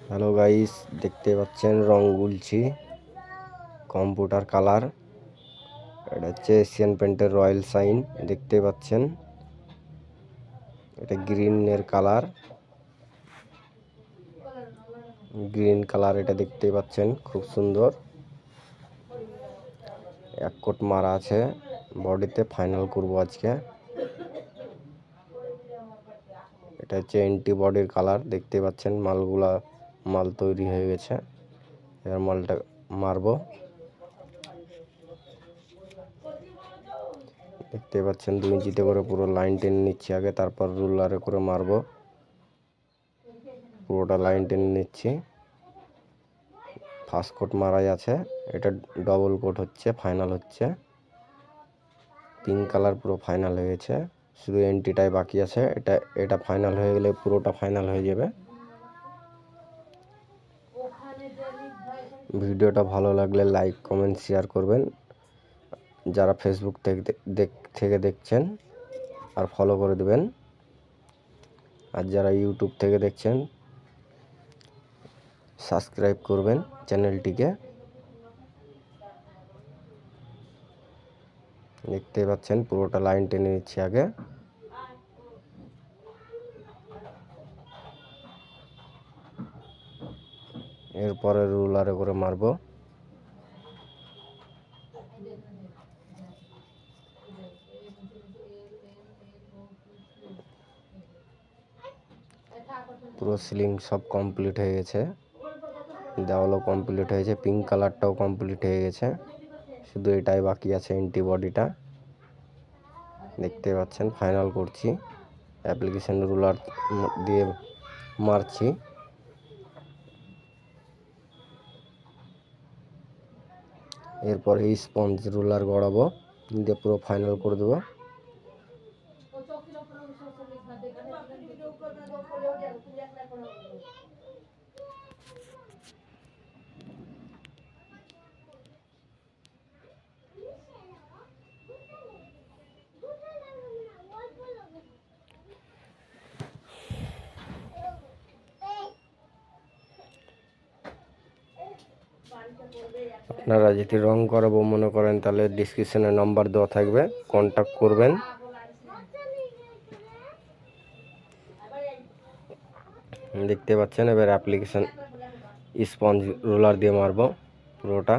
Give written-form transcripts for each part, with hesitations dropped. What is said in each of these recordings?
Hello guys, দেখতে পাচ্ছেন রং গুলছি computer colour. এটা হচ্ছে এশিয়ান পেন্টের রয়্যাল সাইন। দেখতে পাচ্ছেন এটা গ্রিনের কালার, গ্রিন কালার। এটা দেখতে পাচ্ছেন খুব সুন্দর, এক কোট মারা আছে বডিতে। ফাইনাল করব আজকে। এটা হচ্ছে অ্যান্টিবডির কালার। দেখতে পাচ্ছেন মাল তৈরি হয়ে গেছে। এবার মালটা মারবো। দেখতে পাচ্ছেন 2 ইঞ্চিতে করে পুরো লাইন টেনে নিচ্ছি আগে, তারপর রুলারে করে মারবো। পুরোটা লাইন টেনে নিচ্ছি। ফার্স্ট কোট মারাই আছে, এটা ডবল কোট হচ্ছে, ফাইনাল হচ্ছে। পিঙ্ক কালার পুরো ফাইনাল হয়ে গেছে, শুধু এন্টিটাই বাকি আছে। এটা ফাইনাল হয়ে গেলে পুরোটা ফাইনাল হয়ে যাবে। ভিডিওটা ভালো লাগলে লাইক, কমেন্ট, শেয়ার করবেন। যারা ফেসবুক থেকে দেখছেন আর ফলো করে দেবেন। আর যারা ইউটিউব থেকে দেখছেন সাবস্ক্রাইব করবেন চ্যানেলটিকে। দেখতে পাচ্ছেন পুরোটা লাইন টেনে নিচ্ছি আগে। এরপরে রুলারে করে মারবো। পুরো সিলিং সব কমপ্লিট হয়ে গেছে, দেওয়ালও কমপ্লিট হয়েছে, পিঙ্ক কালারটাও কমপ্লিট হয়ে গেছে, শুধু এটাই বাকি আছে, অ্যান্টিবডিটা। দেখতে পাচ্ছেন ফাইনাল করছি, অ্যাপ্লিকেশন রুলার দিয়ে মারছি। এরপরে স্পঞ্জ রুলার গড়াবো, দিয়ে পুরো ফাইনাল করে দেবো। আপনারা যদি রং করাবো মনে করেন তাহলে ডিসক্রিপশনে নাম্বার দেওয়া থাকবে, কন্ট্যাক্ট করবেন। দেখতে পাচ্ছেন এবার অ্যাপ্লিকেশন স্পঞ্জ রুলার দিয়ে মারবো, পুরোটা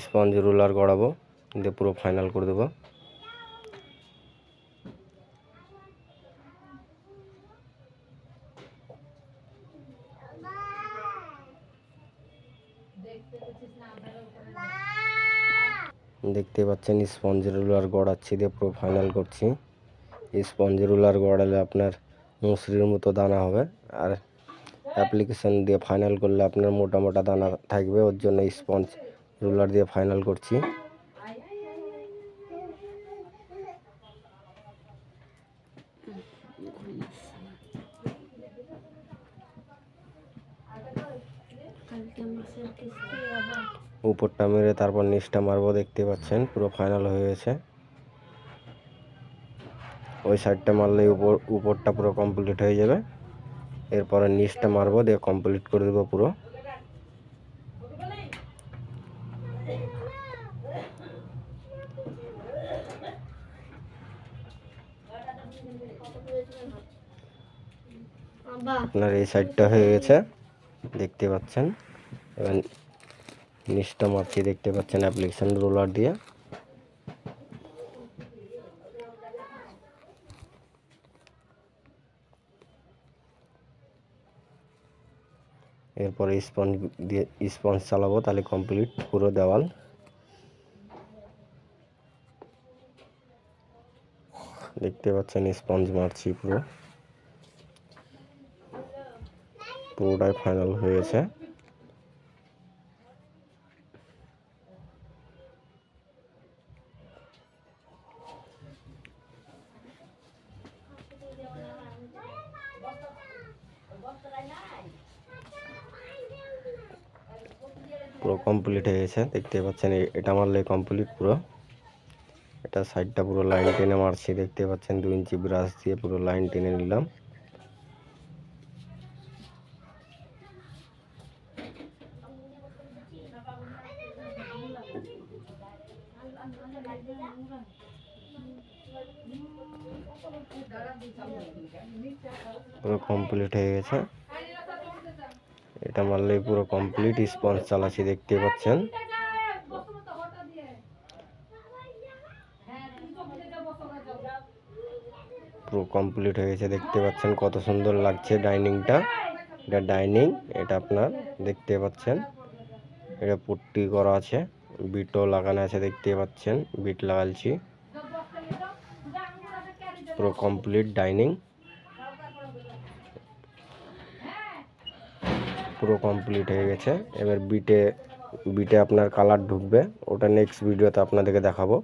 স্পঞ্জ রুলার গড়াবো, দিয়ে পুরো ফাইনাল করে দেবো। দেখতে পাচ্ছেন স্পঞ্জ রুলার গড়াচ্ছি, দিয়ে পুরো ফাইনাল করছি। স্পঞ্জ রুলার গড়ালে আপনার মুসরির মতো দানা হবে, আর অ্যাপ্লিকেশন দিয়ে ফাইনাল করলে আপনার মোটা মোটা দানা থাকবে। ওর জন্য স্পঞ্জ রুলার দিয়ে ফাইনাল করছি। উপরটা মেরে তারপর নিচটা মারবো। দেখতে পাচ্ছেন পুরো ফাইনাল হয়ে গেছে। ওই সাইডটা মারলে উপরটা পুরো কমপ্লিট হয়ে যাবে। এরপরে নিচটা মারবো, দিয়ে কমপ্লিট করে দেবো পুরো। আপনার এই সাইডটা হয়ে গেছে, দেখতে পাচ্ছেন। এবার নিচটা মারছি, দেখতে পাচ্ছেন অ্যাপ্লিকেশন রোলার দিয়ে। এরপরে স্পঞ্জ চালাবো, তাহলে কমপ্লিট পুরো দেওয়াল। দেখতে পাচ্ছেন স্পঞ্জ মারছি, পুরোটাই ফাইনাল হয়ে গেছে। পুরো কমপ্লিট হয়ে গেছে, দেখতে পাচ্ছেন। এটা মারলে কমপ্লিট পুরো। এটা সাইডটা পুরো লাইন টেনে মারছি, দেখতে পাচ্ছেন। 2 ইঞ্চি ব্রাশ দিয়ে পুরো লাইন টেনে নিলাম। পুরো কমপ্লিট হয়ে গেছে। এটা মারলেই পুরো কমপ্লিট স্পঞ্জ চালাচ্ছি, দেখতে পাচ্ছেন। পুরো কমপ্লিট হয়ে গেছে, দেখতে পাচ্ছেন কত সুন্দর লাগছে ডাইনিংটা। এটা ডাইনিং, এটা আপনার দেখতে পাচ্ছেন। এটা পুট্টি করা আছে, বিটও লাগানো আছে, দেখতে পাচ্ছেন বিট লাগাচ্ছি। পুরো কমপ্লিট ডাইনিং, পুরো কমপ্লিট হয়ে গেছে। এবার বিটে আপনার কালার ঢুকবে, ওটা নেক্সট ভিডিওতে আপনাদেরকে দেখাবো।